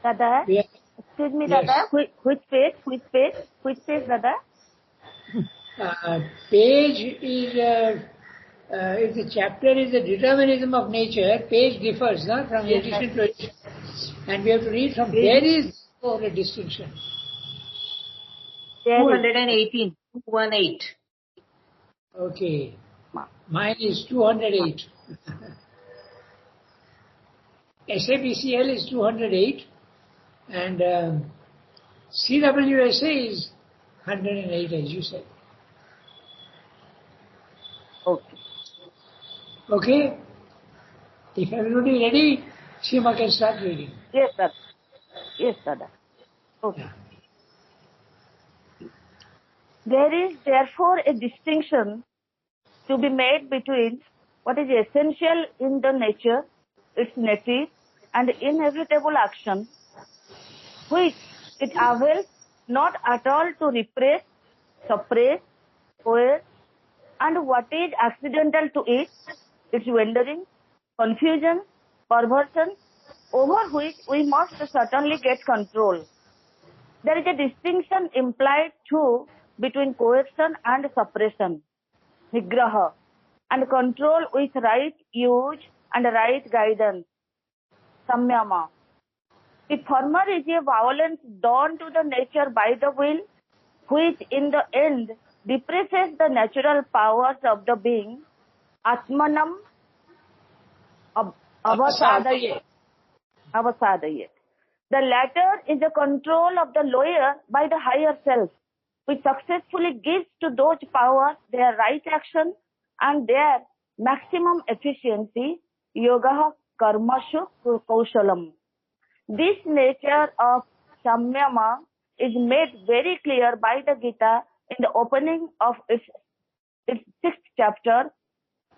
Dada, We are, excuse me, yes. Dada, which page, Dada? Page is, if the chapter is the determinism of nature, page differs from Yes, edition to edition. And we have to read from there is for a distinction. 218. 218. Okay. Mine is 208. SAPCL is 208 and CWSA is 108 as you said. Okay. Okay? If everybody ready, Shima can start reading. Yes, Dada. Yes, Dada. Okay. Yeah. There is therefore a distinction to be made between what is essential in the nature, its native and inevitable action, which it avails not at all to repress, suppress, coerce, and what is accidental to it, its wandering, confusion, perversion, over which we must certainly get control. There is a distinction implied too between coercion and suppression, nigraha, and control with right use and right guidance, samyama. The former is a violence done to the nature by the will, which in the end depresses the natural powers of the being, atmanam avasadayet. The latter is the control of the lower by the higher self, which successfully gives to those powers their right action and their maximum efficiency, yoga karmashu kaushalam. This nature of samyama is made very clear by the Gita in the opening of its 6th chapter.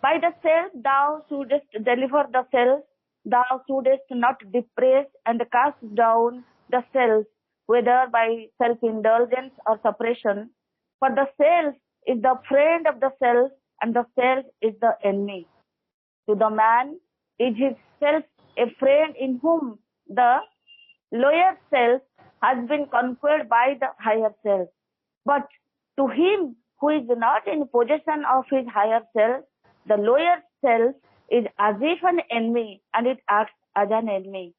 By the self thou shouldest deliver the self, thou shouldest not depress and cast down the self, whether by self-indulgence or suppression. For the self is the friend of the self and the self is the enemy. To the man is his self a friend in whom the lower self has been conquered by the higher self. But to him who is not in possession of his higher self, the lower self is as if an enemy and it acts as an enemy.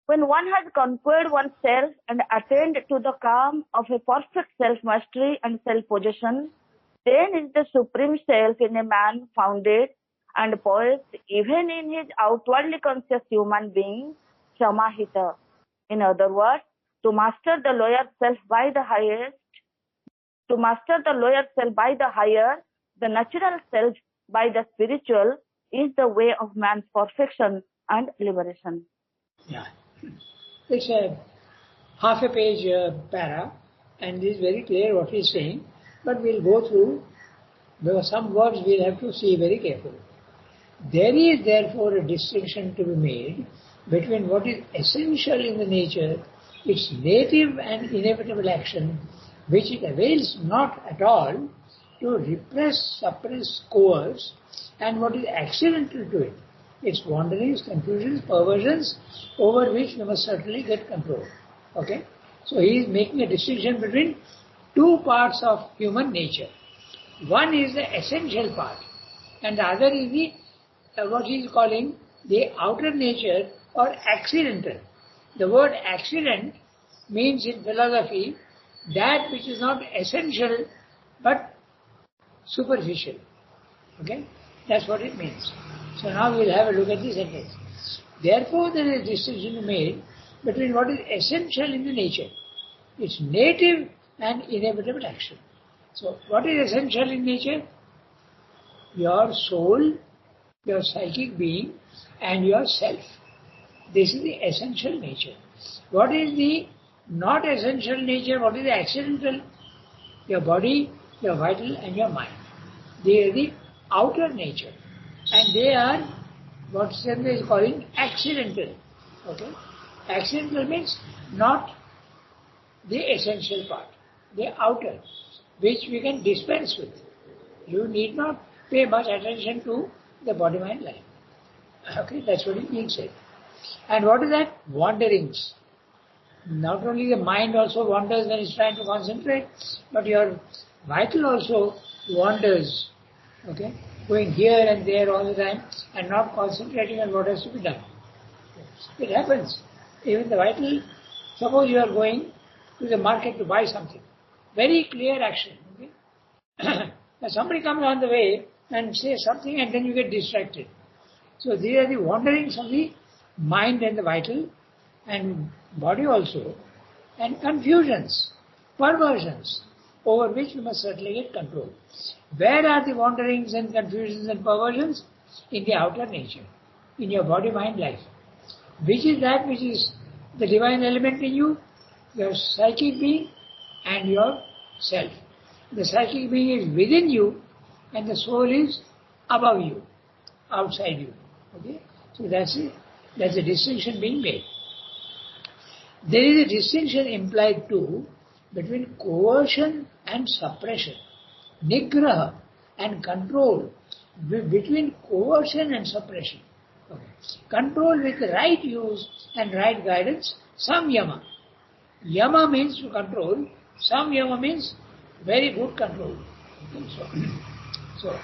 When one has conquered oneself and attained to the calm of a perfect self-mastery and self-possession, then is the supreme self in a man founded and poised even in his outwardly conscious human being, samahita. In other words, to master the lower self by the highest, to master the lower self by the higher, the natural self by the spiritual, is the way of man's perfection and liberation. Yeah. It's a half a page para and it is very clear what he is saying, but we'll go through. There are some words we'll have to see very carefully. There is therefore a distinction to be made between what is essential in the nature, its native and inevitable action, which it avails not at all to repress, suppress, coerce, and what is accidental to it, its wanderings, confusions, perversions, over which we must certainly get control. Okay? So he is making a distinction between two parts of human nature. One is the essential part, and the other is the what he is calling the outer nature or accidental. The word accident means in philosophy that which is not essential but superficial. Okay? That's what it means. So now we'll have a look at the sentence. Therefore there is a distinction made between what is essential in the nature, its native and inevitable action. So what is essential in nature? Your soul, your psychic being and your self. This is the essential nature. What is the not essential nature? What is the accidental? Your body, your vital and your mind. They are the outer nature. And they are what Sandra is calling accidental. Okay? Accidental means not the essential part, the outer, which we can dispense with. You need not pay much attention to the body-mind life. Okay, that's what it means. And what is that? Wanderings. not only the mind also wanders when it's trying to concentrate, but your vital also wanders, okay, going here and there all the time and not concentrating on what has to be done. It happens. Even the vital, suppose you are going to the market to buy something, very clear action, okay? Now somebody comes on the way and says something and then you get distracted. So these are the wanderings of the mind and the vital and body also, and confusions, perversions, over which we must certainly get control. Where are the wanderings and confusions and perversions? In the outer nature, in your body-mind life. Which is that which is the divine element in you? Your psychic being and your self. The psychic being is within you and the soul is above you, outside you. Okay? So that's it. That's a distinction being made. There is a distinction implied too between coercion and suppression, nigraha and control, between coercion and suppression. Okay. Control with right use and right guidance, samyama. Yama means to control, samyama means very good control. Okay. So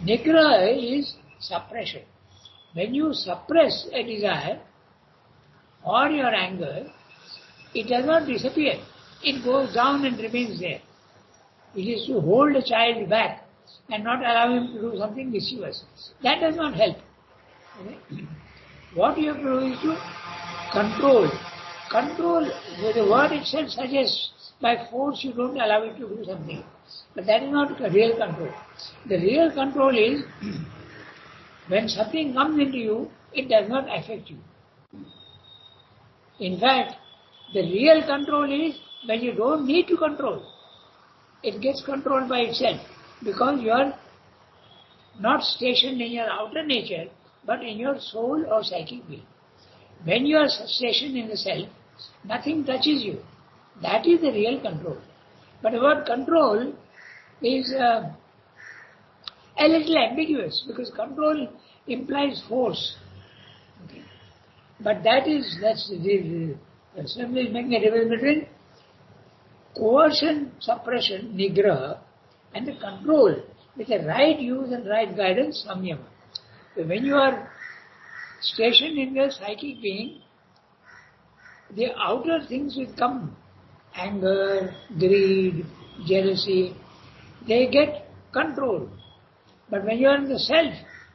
nigraha is suppression. When you suppress a desire or your anger, it does not disappear. It goes down and remains there. It is to hold a child back and not allow him to do something mischievous. That does not help. Okay? What you have to do is to control. Control, the word itself suggests by force you don't allow it to do something. But that is not real control. The real control is when something comes into you, it does not affect you. In fact, the real control is when you don't need to control. It gets controlled by itself because you are not stationed in your outer nature but in your soul or psychic being. When you are stationed in the self, nothing touches you. That is the real control. But the word control is a little ambiguous because control implies force. Okay. But that's the Assembly is making a difference between coercion, suppression, nigraha, and the control with the right use and right guidance, samyama. So when you are stationed in your psychic being, the outer things will come, anger, greed, jealousy, they get controlled. But when you are in the self,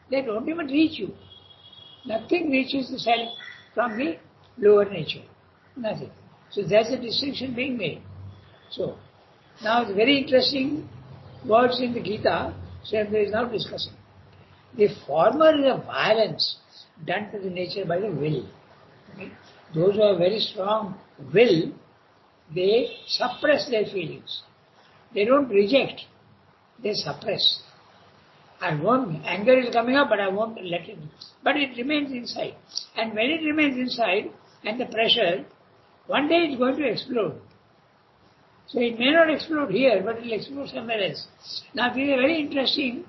they don't even reach you. Nothing reaches the self from the lower nature. Nothing. So that's the distinction being made. So, now it's very interesting words in the Gita, Swami is now discussing. The former is a violence done to the nature by the will. Okay? Those who have very strong will, they suppress their feelings. They don't reject, they suppress. Anger is coming up, but I won't let it. But it remains inside. And when it remains inside, and the pressure, one day it's going to explode. So it may not explode here, but it will explode somewhere else. Now this is a very interesting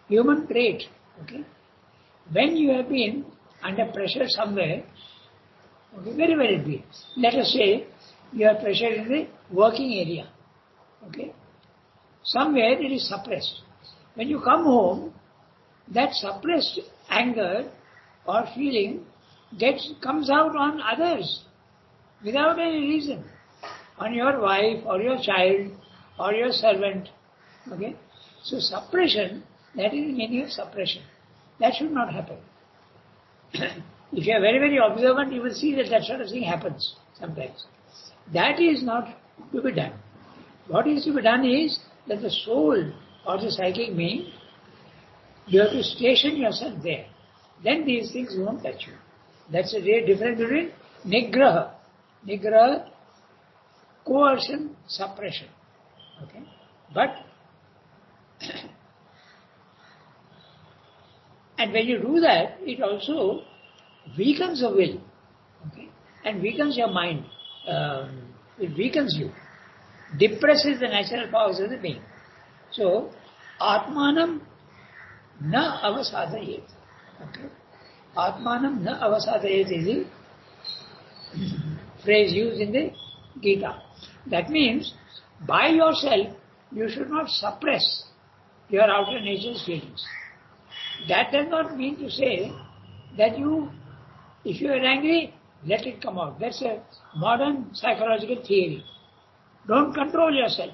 human trait. Okay? When you have been under pressure somewhere, okay, very, very big. Let us say you have pressure in the working area. Okay? Somewhere it is suppressed. When you come home, that suppressed anger or feeling comes out on others without any reason. On your wife or your child or your servant. Okay? So suppression, that is the meaning of suppression. That should not happen. If you are very, very observant, you will see that that sort of thing happens sometimes. That is not to be done. What is to be done is that the soul or the psychic being, you have to station yourself there. Then these things won't touch you. That's the real difference between nigraha. Nigraha, coercion, suppression. Okay? But, and when you do that, it also weakens the will. Okay? And weakens your mind. It weakens you. Depresses the natural powers of the being. So, Atmanam na avasadayet. Okay? Atmanam na avasadayet is the phrase used in the Gita. That means, by yourself, you should not suppress your outer nature's feelings. That does not mean to say that if you are angry, let it come out. That's a modern psychological theory. Don't control yourself.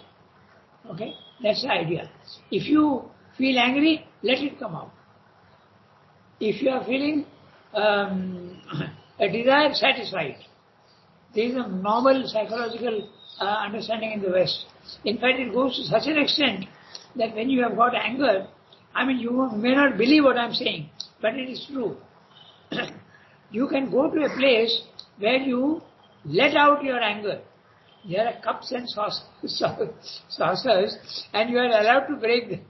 Okay? That's the idea. If you feel angry, let it come out. If you are feeling a desire, satisfy it. There is a normal psychological understanding in the West. In fact, it goes to such an extent that when you have got anger, you may not believe what I am saying, but it is true. You can go to a place where you let out your anger. There are cups and saucers, and you are allowed to break them.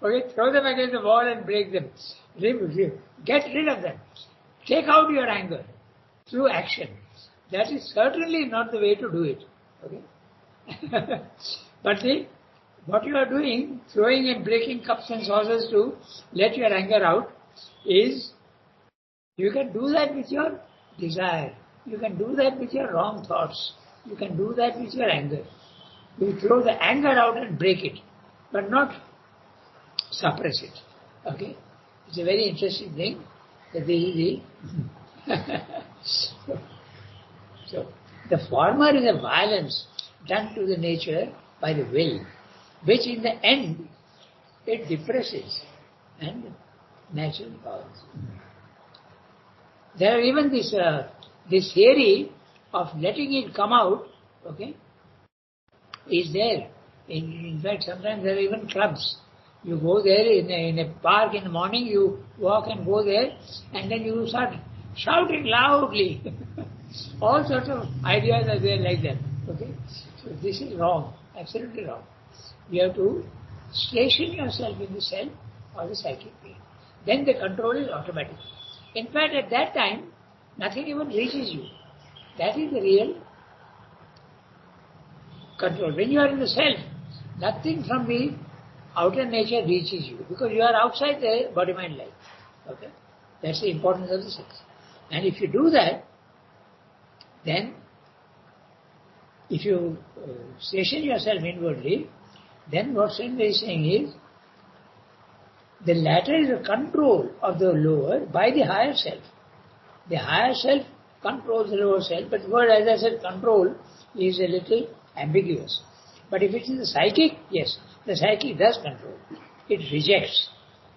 Okay, throw them against the wall and break them. Get rid of them. Take out your anger through action. That is certainly not the way to do it. Okay? But what you are doing, throwing and breaking cups and saucers to let your anger out, is you can do that with your desire. You can do that with your wrong thoughts. You can do that with your anger. You throw the anger out and break it, but not suppress it. Okay? It's a very interesting thing. So, the former is a violence done to the nature by the will, which in the end it depresses and natural powers. There are even this theory of letting it come out, okay, is there. In fact, sometimes there are even clubs. You go there in a park in the morning, you walk and go there, and then you start shouting loudly. All sorts of ideas are there like that. Okay? So this is wrong, absolutely wrong. You have to station yourself in the self or the psychic being. Then the control is automatic. In fact, at that time, nothing even reaches you. That is the real control. When you are in the self, nothing from the outer nature reaches you, because you are outside the body-mind life. Okay? That's the importance of the self. And if you do that, then if you station yourself inwardly, then what Srinivas is saying is, the latter is the control of the lower by the higher self. The higher self controls the lower self, but the word, as I said, control is a little ambiguous. But if it is the psychic, yes, the psychic does control. It rejects.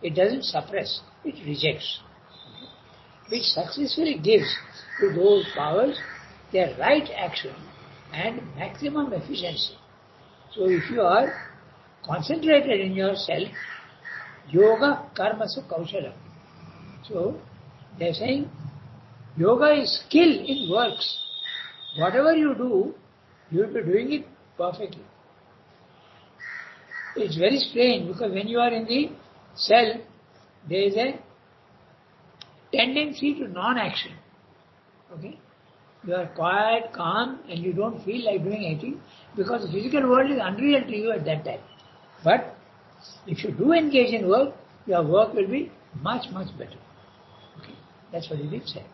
It doesn't suppress. It rejects. Which successfully gives to those powers their right action and maximum efficiency. So if you are concentrated in yourself, yoga karma su kaushalam. So they are saying yoga is skill in works. Whatever you do, you will be doing it perfectly. It's very strange, because when you are in the self, there is a tendency to non-action. Okay? You are quiet, calm, and you don't feel like doing anything, because the physical world is unreal to you at that time. But if you do engage in work, your work will be much, much better. Okay? That's what he did say.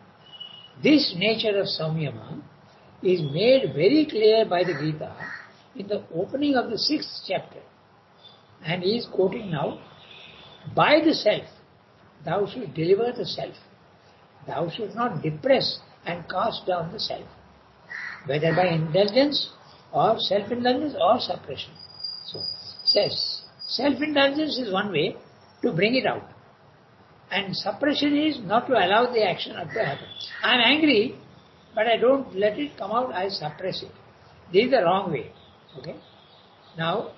This nature of samyama is made very clear by the Gita in the opening of the 6th chapter. And he is quoting now, by the self, thou should deliver the self. Thou should not depress and cast down the self, whether by indulgence or self-indulgence or suppression. So, says, self-indulgence is one way to bring it out. And suppression is not to allow the action to happen. I am angry, but I don't let it come out, I suppress it. This is the wrong way. Okay? Now,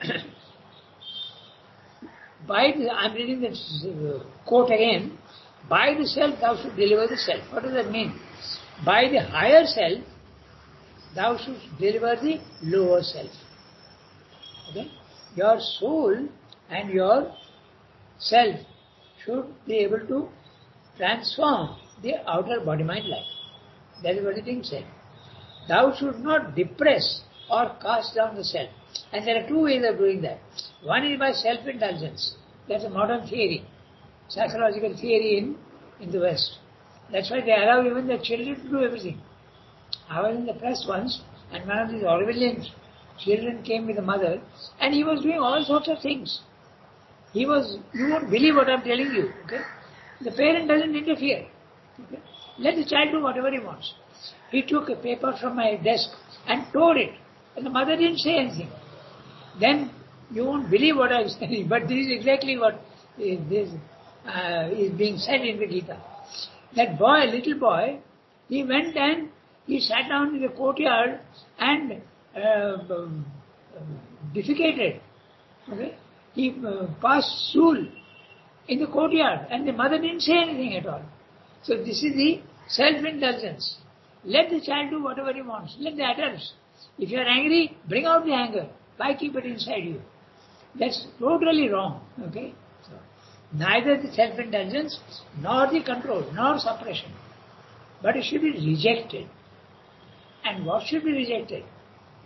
I am reading this quote again, by the self thou should deliver the self. What does that mean? By the higher self, thou should deliver the lower self. Okay? Your soul and your self should be able to transform the outer body-mind life. That is what the thing said. Thou should not depress or cast down the self. And there are two ways of doing that. One is by self-indulgence. That's a modern theory, psychological theory in the West. That's why they allow even their children to do everything. I was in the press once, and one of these Orwellian children came with the mother, and he was doing all sorts of things. You won't believe what I'm telling you, okay? The parent doesn't interfere. Okay? Let the child do whatever he wants. He took a paper from my desk and tore it, and the mother didn't say anything. Then you won't believe what I'm saying, but this is exactly what is being said in the Gita. That boy, little boy, he went and he sat down in the courtyard and defecated. Okay? He passed stool in the courtyard, and the mother didn't say anything at all. So this is the self-indulgence. Let the child do whatever he wants. Let the adults. If you are angry, bring out the anger. Why keep it inside you? That's totally wrong. Okay? So, neither the self-indulgence, nor the control, nor suppression. But it should be rejected. And what should be rejected?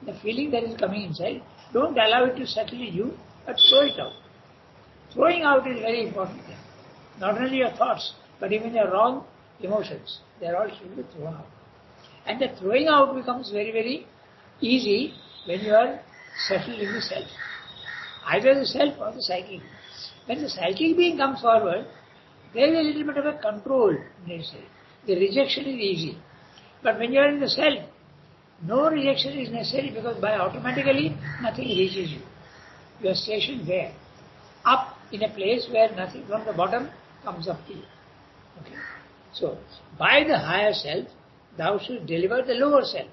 The feeling that is coming inside. Don't allow it to settle in you, but throw it out. Throwing out is very important thing. Not only your thoughts, but even your wrong emotions. They all should be thrown out. And the throwing out becomes very, very easy when you are settled in the self. Either the self or the psychic. When the psychic being comes forward, there is a little bit of a control necessary. The rejection is easy. But when you are in the self, no rejection is necessary because by automatically nothing reaches you. You are stationed there, up in a place where nothing from the bottom comes up to you. Okay? So, by the higher self, thou should deliver the lower self.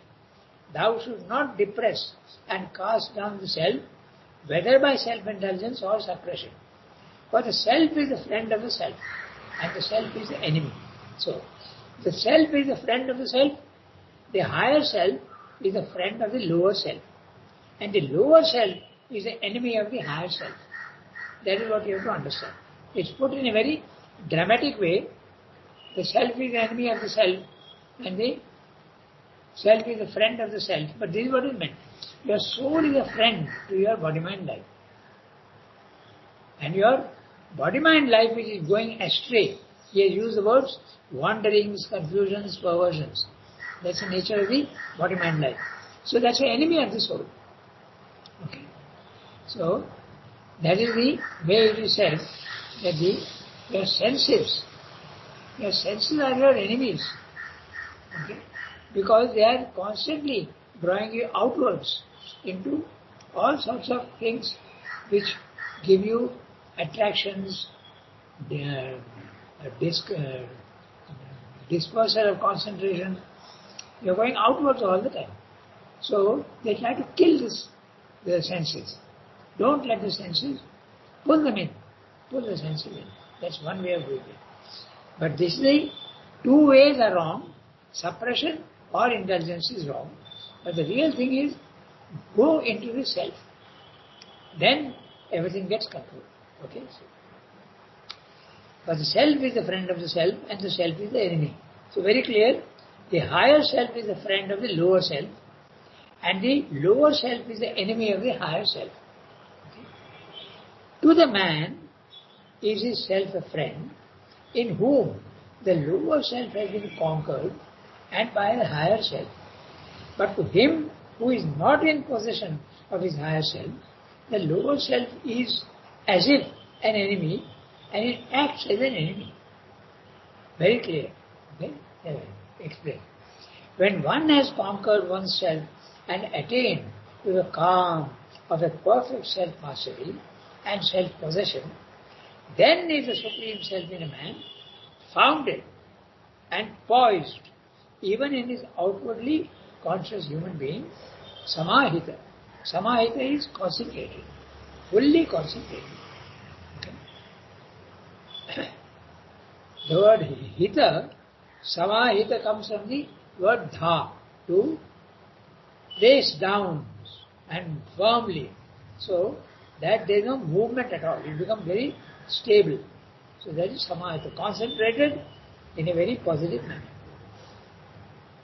Thou should not depress and cast down the self, whether by self-indulgence or suppression. For the self is the friend of the self, and the self is the enemy. So, the self is the friend of the self, the higher self is the friend of the lower self, and the lower self is the enemy of the higher self. That is what you have to understand. It's put in a very dramatic way. The self is the enemy of the self, and the self is the friend of the self. But this is what is meant. Your soul is a friend to your body-mind life. And your body-mind life which is going astray. He has used the words wanderings, confusions, perversions. That's the nature of the body-mind life. So that's the enemy of the soul. Okay. So that is the way it is said that your senses are your enemies. Okay. Because they are constantly drawing you outwards into all sorts of things which give you attractions, dispersal of concentration. You are going outwards all the time. So they try to kill the senses. Don't let the senses pull them in. Pull the senses in. That's one way of doing it. But this way, two ways are wrong. Suppression or indulgence is wrong. But the real thing is, go into the self. Then everything gets controlled. Okay? But the self is the friend of the self and the self is the enemy. So very clear, the higher self is the friend of the lower self and the lower self is the enemy of the higher self. Okay? To the man is his self a friend in whom the lower self has been conquered and by the higher self. But to him who is not in possession of his higher self, the lower self is as if an enemy and it acts as an enemy. Very clear. Okay? Explain. When one has conquered oneself and attained to the calm of a perfect self-mastery and self-possession, then is the Supreme Self in a man founded and poised, even in his outwardly conscious human being, samahita. Samahita is concentrated, fully concentrated. Okay? The word hita, samahita comes from the word dha, to place down and firmly. So that there is no movement at all. It becomes very stable. So that is samahita, concentrated in a very positive manner.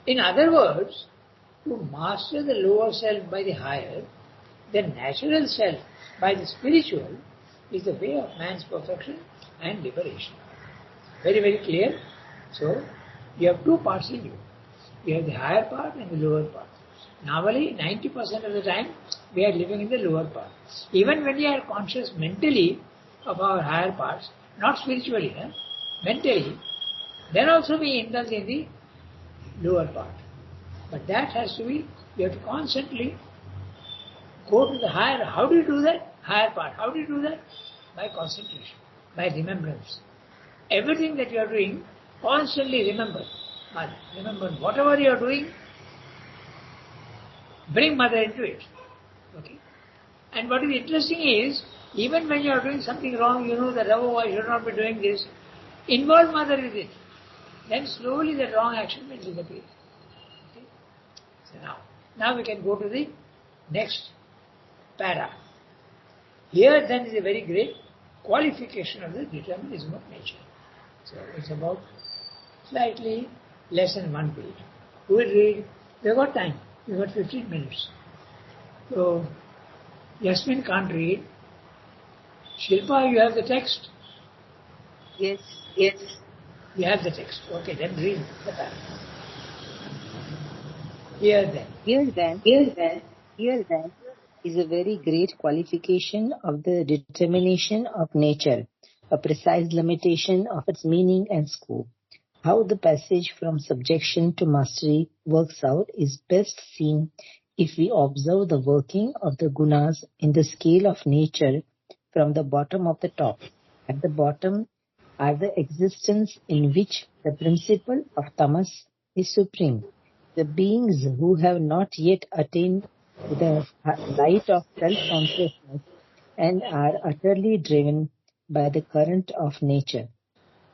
In other words, to master the lower self by the higher, the natural self by the spiritual is the way of man's perfection and liberation. Very, very clear. So, you have two parts in you. We have the higher part and the lower part. Normally, 90% of the time, we are living in the lower part. Even when we are conscious mentally of our higher parts, not spiritually, mentally, then also we indulge in the lower part. But that has to be, you have to constantly go to the higher. How do you do that? Higher part. How do you do that? By concentration, by remembrance. Everything that you are doing, constantly remember. Mother. Remember, whatever you are doing, bring Mother into it. Okay? And what is interesting is, even when you are doing something wrong, you know that, oh, I should not be doing this. Involve Mother with it. Then slowly that wrong action will disappear. Okay? So now we can go to the next para. Here then is a very great qualification of the determinism of nature. So it's about slightly less than 1 page. Who will read? We've got time. We've got 15 minutes. So Yasmin can't read. Shilpa, you have the text? Yes. You have the text. Okay, then read the para. Here Then is a very great qualification of the determination of nature, a precise limitation of its meaning and scope. How the passage from subjection to mastery works out is best seen if we observe the working of the gunas in the scale of nature from the bottom of the top. At the bottom are the existence in which the principle of tamas is supreme. The beings who have not yet attained to the light of self-consciousness and are utterly driven by the current of nature.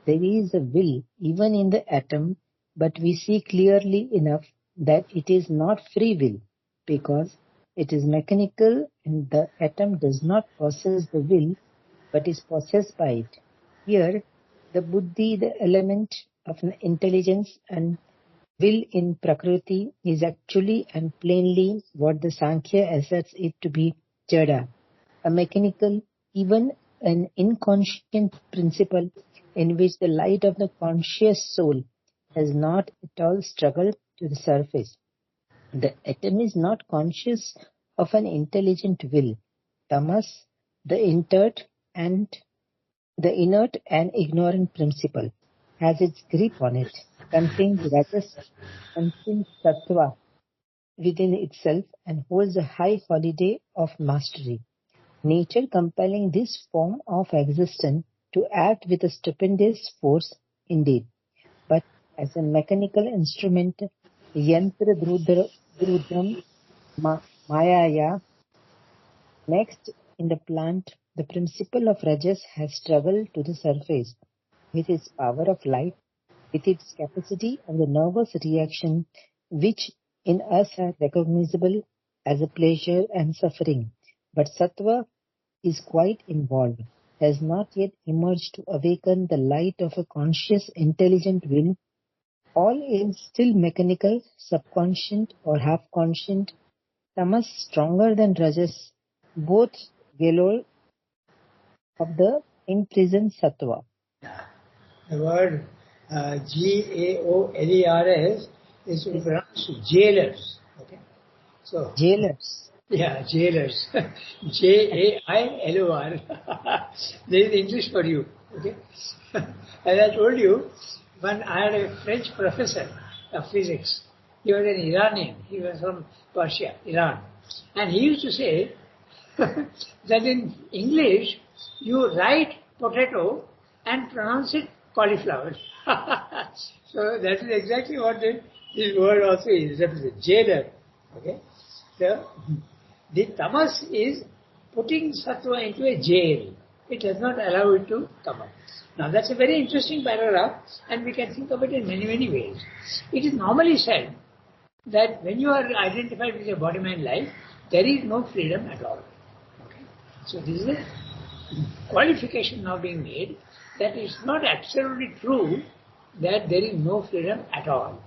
There is a will even in the atom, but we see clearly enough that it is not free will, because it is mechanical and the atom does not possess the will, but is possessed by it. Here, the buddhi, the element of an intelligence and will in Prakriti, is actually and plainly what the Sankhya asserts it to be jada, a mechanical, even an inconscient principle in which the light of the conscious soul has not at all struggled to the surface. The atom is not conscious of an intelligent will. Tamas, the inert and ignorant principle, has its grip on it, contains rajas, contains sattva within itself, and holds a high holiday of mastery. Nature compelling this form of existence to act with a stupendous force indeed, but as a mechanical instrument, yantra drudram mayaya. Next, in the plant, the principle of rajas has struggled to the surface with its power of light, with its capacity and the nervous reaction which in us are recognizable as a pleasure and suffering. But sattva is quite involved, has not yet emerged to awaken the light of a conscious, intelligent will. All is still mechanical, subconscient or half-conscient. Tamas stronger than rajas, both galore of the imprisoned sattva. The word Gaolers is pronounced jailers. Okay, so Jailers. yeah, jailers. Jailor. There is English for you. Okay, as I told you, when I had a French professor of physics, he was an Iranian. He was from Persia, Iran, and he used to say that in English you write potato and pronounce it cauliflower. So that is exactly what this word also is, jailer. Okay? So the tamas is putting sattva into a jail. It does not allow it to come up. Now that's a very interesting paragraph, and we can think of it in many, many ways. It is normally said that when you are identified with your body-mind life, there is no freedom at all. Okay? So this is a qualification now being made that it's not absolutely true that there is no freedom at all.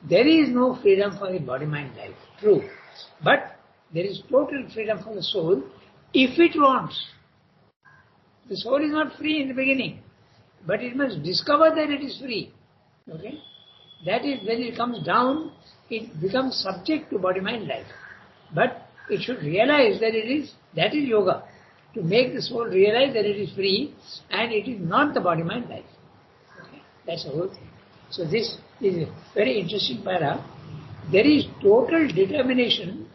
There is no freedom for the body-mind life, true. But there is total freedom for the soul if it wants. The soul is not free in the beginning, but it must discover that it is free. Okay? That is, when it comes down, it becomes subject to body-mind life. But it should realize that that is yoga. To make the soul realize that it is free and it is not the body-mind life. Okay? That's the whole thing. So this is a very interesting para. There is total determination,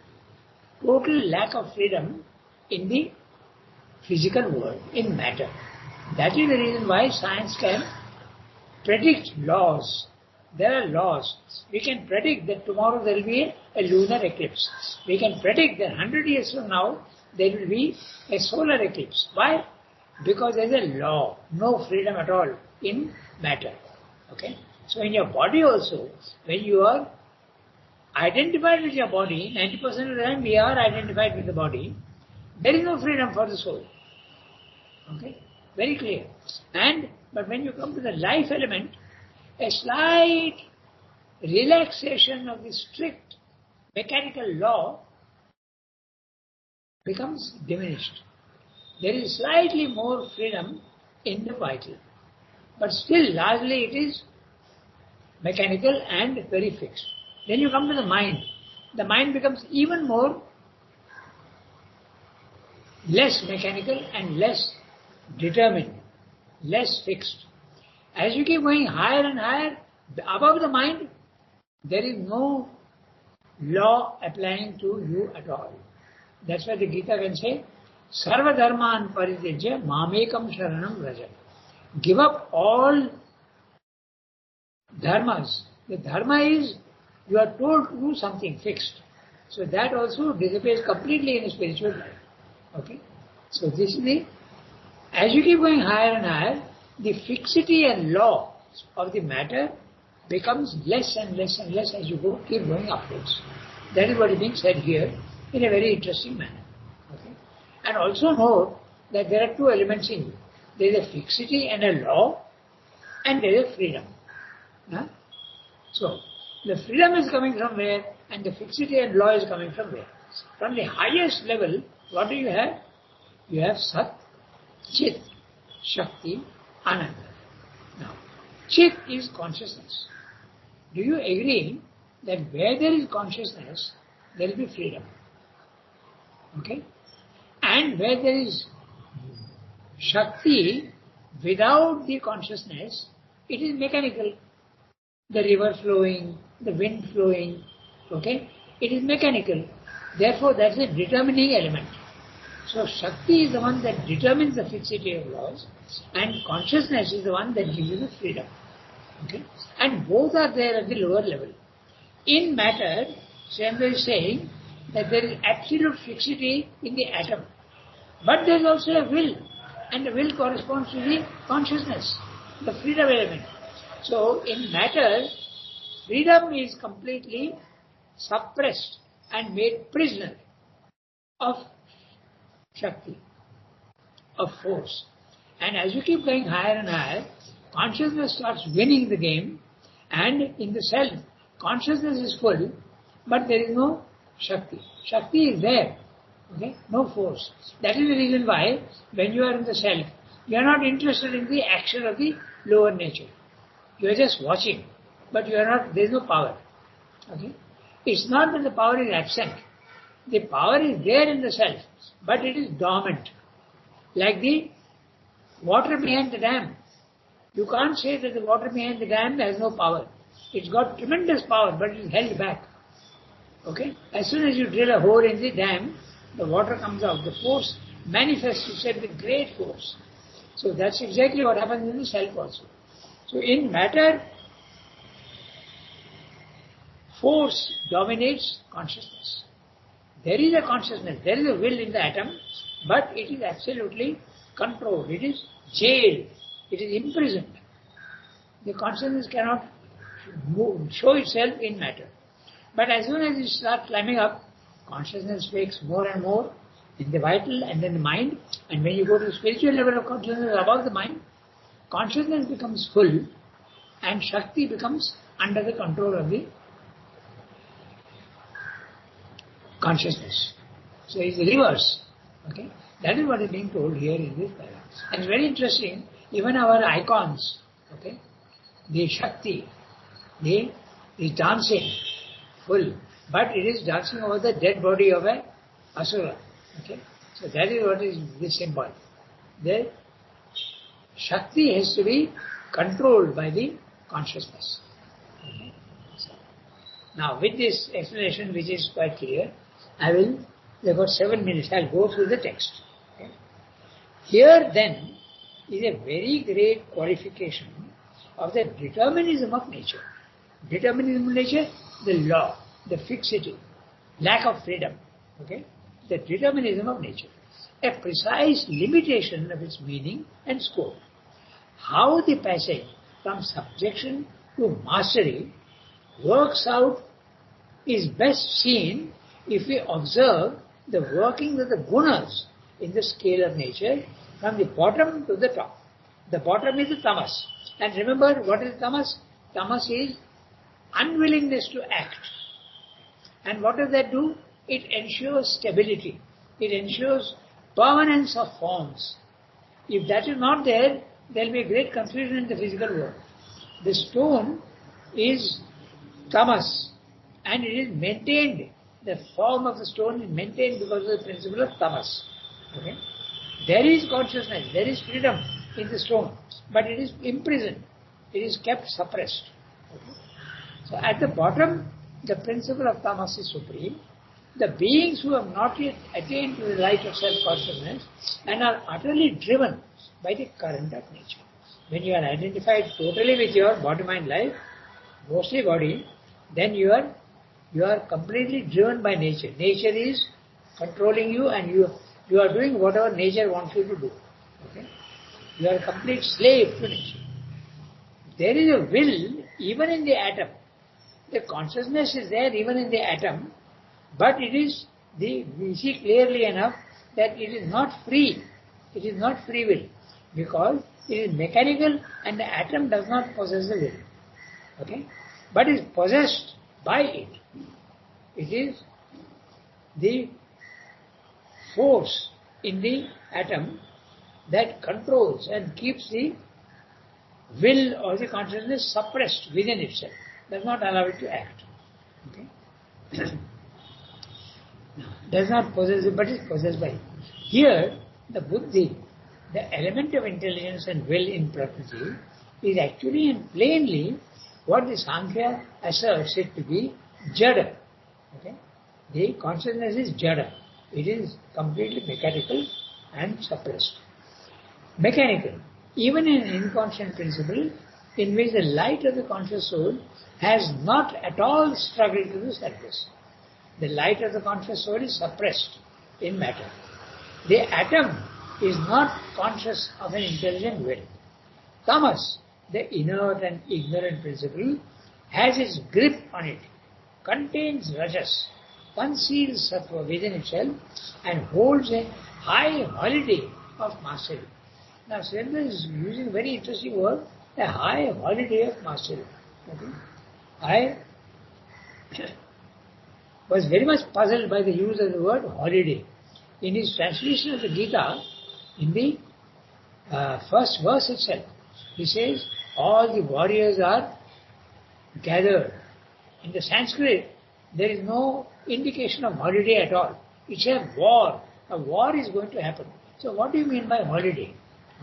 total lack of freedom in the physical world, in matter. That is the reason why science can predict laws. There are laws. We can predict that tomorrow there will be a lunar eclipse. We can predict that 100 years from now there will be a solar eclipse. Why? Because there is a law, no freedom at all in matter. Okay? So in your body also, when you are identified with your body, 90% of the time we are identified with the body, there is no freedom for the soul. Okay? Very clear. But when you come to the life element, a slight relaxation of the strict mechanical law becomes diminished. There is slightly more freedom in the vital. But still, largely it is mechanical and very fixed. Then you come to the mind. The mind becomes even more less mechanical and less determined, less fixed. As you keep going higher and higher, above the mind, there is no law applying to you at all. That's why the Gita can say, Sarva dharman paritejya mamekam sharanam vraja. Give up all dharmas. The dharma is, you are told to do something fixed. So that also disappears completely in a spiritual life. Okay? So this is as you keep going higher and higher, the fixity and law of the matter becomes less and less and less as you keep going upwards. That is what is being said here in a very interesting manner. Okay? And also note that there are two elements in you. There is a fixity and a law, and there is a freedom. Huh? So, the freedom is coming from where, and the fixity and law is coming from where? From the highest level, what do you have? You have Sat, Chit, Shakti, Ananda. Now, Chit is consciousness. Do you agree that where there is consciousness, there will be freedom? Okay? And where there is Shakti, without the consciousness, it is mechanical. The river flowing, the wind flowing, okay? It is mechanical. Therefore, that's a determining element. So, Shakti is the one that determines the fixity of laws, and consciousness is the one that gives you the freedom. Okay? And both are there at the lower level. In matter, Swamdeva is saying that there is absolute fixity in the atom. But there is also a will, and the will corresponds to the consciousness, the freedom element. So, in matter, freedom is completely suppressed and made prisoner of Shakti, of force. And as you keep going higher and higher, consciousness starts winning the game, and in the self, consciousness is full, but there is no Shakti. Shakti is there, okay? No force. That is the reason why, when you are in the self, you are not interested in the action of the lower nature. You are just watching, but you are not, there is no power. Okay? It's not that the power is absent. The power is there in the self, but it is dormant. Like the water behind the dam. You can't say that the water behind the dam has no power. It's got tremendous power, but it is held back. Okay? As soon as you drill a hole in the dam, the water comes out. The force manifests itself with great force. So that's exactly what happens in the self also. So in matter, force dominates consciousness. There is a consciousness, there is a will in the atom, but it is absolutely controlled. It is jailed. It is imprisoned. The consciousness cannot show itself in matter. But as soon as you start climbing up, consciousness wakes more and more in the vital and then the mind. And when you go to the spiritual level of consciousness above the mind, consciousness becomes full and Shakti becomes under the control of the consciousness. So it's the reverse. Okay? That is what is being told here in this paragraph. And it's very interesting, even our icons, okay, the Shakti, is dancing full, but it is dancing over the dead body of a asura. Okay? So that is what is the symbol. The Shakti has to be controlled by the consciousness. Okay? So, now with this explanation, which is quite clear, we've got 7 minutes, I'll go through the text. Okay? Here then is a very great qualification of the determinism of nature. Determinism of nature, the law, the fixity, lack of freedom. Okay? The determinism of nature. A precise limitation of its meaning and scope. How the passage from subjection to mastery works out is best seen if we observe the working of the gunas in the scale of nature from the bottom to the top. The bottom is the tamas. And remember, what is tamas? Tamas is unwillingness to act. And what does that do? It ensures stability. It ensures permanence of forms. If that is not there, there will be great confusion in the physical world. The stone is tamas, and it is maintained. The form of the stone is maintained because of the principle of tamas. Okay? There is consciousness, there is freedom in the stone, but it is imprisoned. It is kept suppressed. Okay? So at the bottom, the principle of tamas is supreme. The beings who have not yet attained to the light of self-consciousness and are utterly driven by the current of nature. When you are identified totally with your body-mind life, mostly body, then you are completely driven by nature. Nature is controlling you, and you are doing whatever nature wants you to do. Okay? You are a complete slave to nature. There is a will even in the atom. The consciousness is there even in the atom, but we see clearly enough that it is not free. It is not free will, because it is mechanical and the atom does not possess the will. Okay? But is possessed by it. It is the force in the atom that controls and keeps the will or the consciousness suppressed within itself. Does not allow it to act. Okay? Does not possess it, but is possessed by it. Here, the buddhi, the element of intelligence and will in Prakriti, is actually and plainly what the Sankhya asserts it to be jada. Okay? The consciousness is jada. It is completely mechanical and suppressed. Mechanical. Even in an inconscient principle, in which the light of the conscious soul has not at all struggled to the surface. The light of the conscious soul is suppressed in matter. The atom is not conscious of an intelligent will. Tamas, the inert and ignorant principle, has its grip on it, contains rajas, conceals sattva within itself, and holds a high holiday of mastery. Now, Srila is using a very interesting word, a high holiday of mastery. Okay? I was very much puzzled by the use of the word holiday. In his translation of the Gita, in the first verse itself, he says, all the warriors are gathered. In the Sanskrit, there is no indication of holiday at all. It's a war. A war is going to happen. So what do you mean by holiday?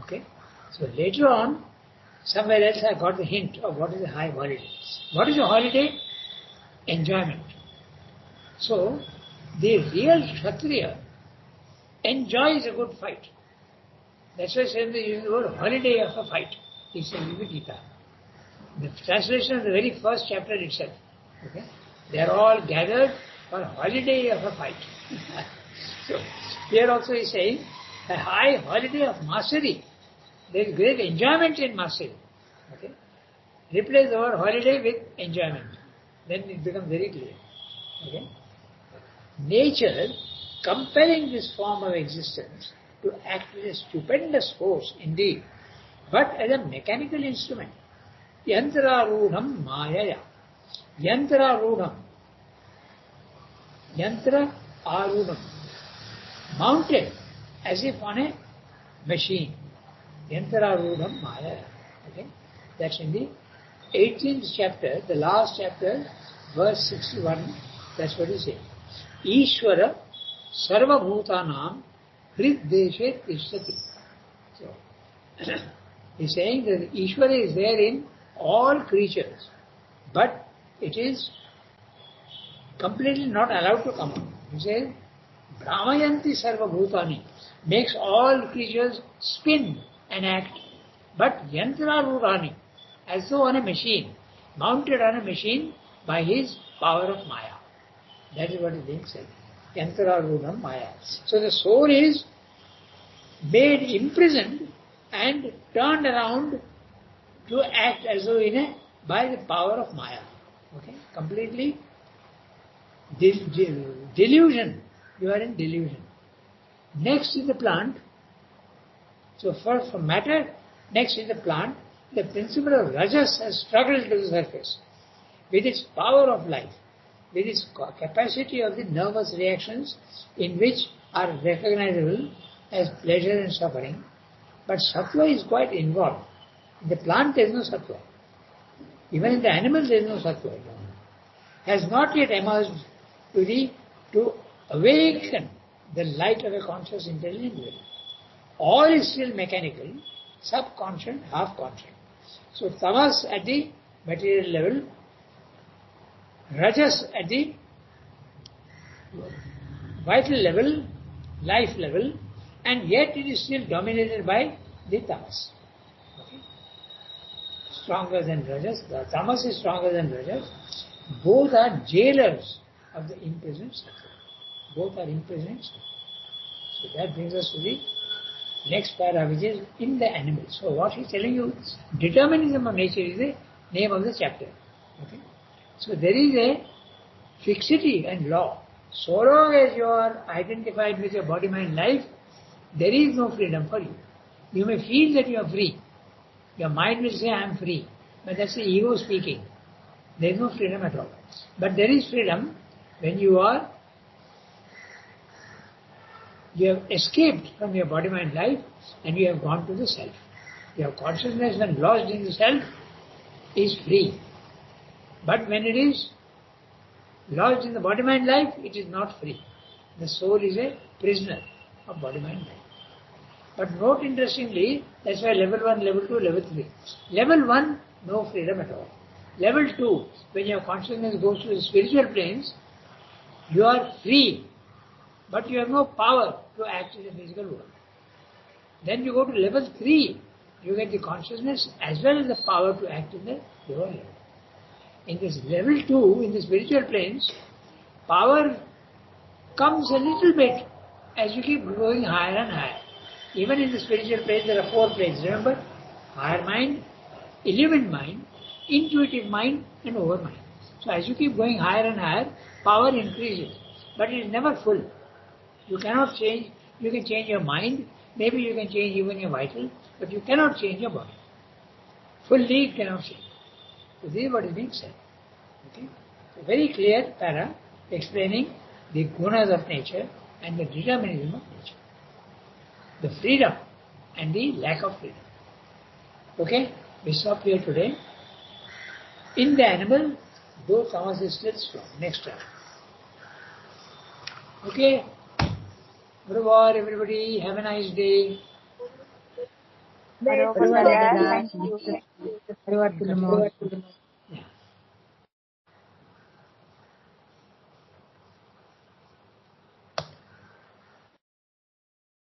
Okay? So later on, somewhere else I got the hint of what is a high holiday. What is a holiday? Enjoyment. So, the real Kshatriya enjoys a good fight. That's why they use the word holiday of a fight. He says in the Gita. The translation of the very first chapter itself. Okay? They are all gathered for holiday of a fight. So, here also he is saying, a high holiday of mastery. There is great enjoyment in mastery. Okay? Replace the word holiday with enjoyment. Then it becomes very clear. Okay? Nature, compelling this form of existence to act with a stupendous force indeed, but as a mechanical instrument. Yantrarudham mayaya. Yantrarudham. Yantra arudham. Mounted as if on a machine. Yantrarudham mayaya. Okay? That's in the 18th chapter, the last chapter, verse 61, that's what he says. Ishvara sarva bhutanam hriddeshe tishtati. So, he's saying that Ishvara is there in all creatures, but it is completely not allowed to come out. He says, Brahmayanti sarva bhutani, makes all creatures spin and act, but yantra rurani, as though on a machine, mounted on a machine by his power of Maya. That is what is being said. Yantra ruram Maya. So the soul is made imprisoned and turned around to act as though by the power of Maya. Okay? Completely delusion. You are in delusion. Next is the plant. So first for matter, next is the plant. The principle of rajas has struggled to the surface with its power of life, with its capacity of the nervous reactions in which are recognizable as pleasure and suffering. But sattva is quite involved. In the plant there is no sattva. Even in the animal there is no sattva. Has not yet emerged to awaken the light of a conscious intelligent will. All is still mechanical, subconscious, half-conscious. So tamas at the material level, rajas at the vital level, life level, and yet it is still dominated by the tamas. Okay? Stronger than rajas. The tamas is stronger than rajas. Both are jailers of the imprisoned sattva. Both are imprisoned sattva. So that brings us to the next para, which is in the animal. So what he's telling you, determinism of nature is the name of the chapter. Okay? So there is a fixity and law. So long as you are identified with your body, mind, life, there is no freedom for you. You may feel that you are free. Your mind will say, I am free. But that's the ego speaking. There is no freedom at all. But there is freedom when you have escaped from your body, mind, life, and you have gone to the self. Your consciousness, when lost in the self, is free. But when it is lodged in the body, mind, life, it is not free. The soul is a prisoner of body, mind, life. But note interestingly, that's why level 1, level 2, level 3. Level 1, no freedom at all. Level 2, when your consciousness goes to the spiritual planes, you are free, but you have no power to act in the physical world. Then you go to level 3, you get the consciousness as well as the power to act in the lower level. In this level 2, in the spiritual planes, power comes a little bit as you keep going higher and higher. Even in the spiritual planes, there are 4 planes, remember? Higher mind, illumined mind, intuitive mind, and overmind. So as you keep going higher and higher, power increases. But it is never full. You cannot change, you can change your mind, maybe you can change even your vital, but you cannot change your body. Fully it cannot change. So this is what is being said. Okay? So very clear para explaining the gunas of nature and the determinism of nature. The freedom and the lack of freedom. Okay? We stop here today. In the animal, though tamas is still strong. Next time. Okay? Au revoir everybody. Have a nice day. Thank you. Thank you.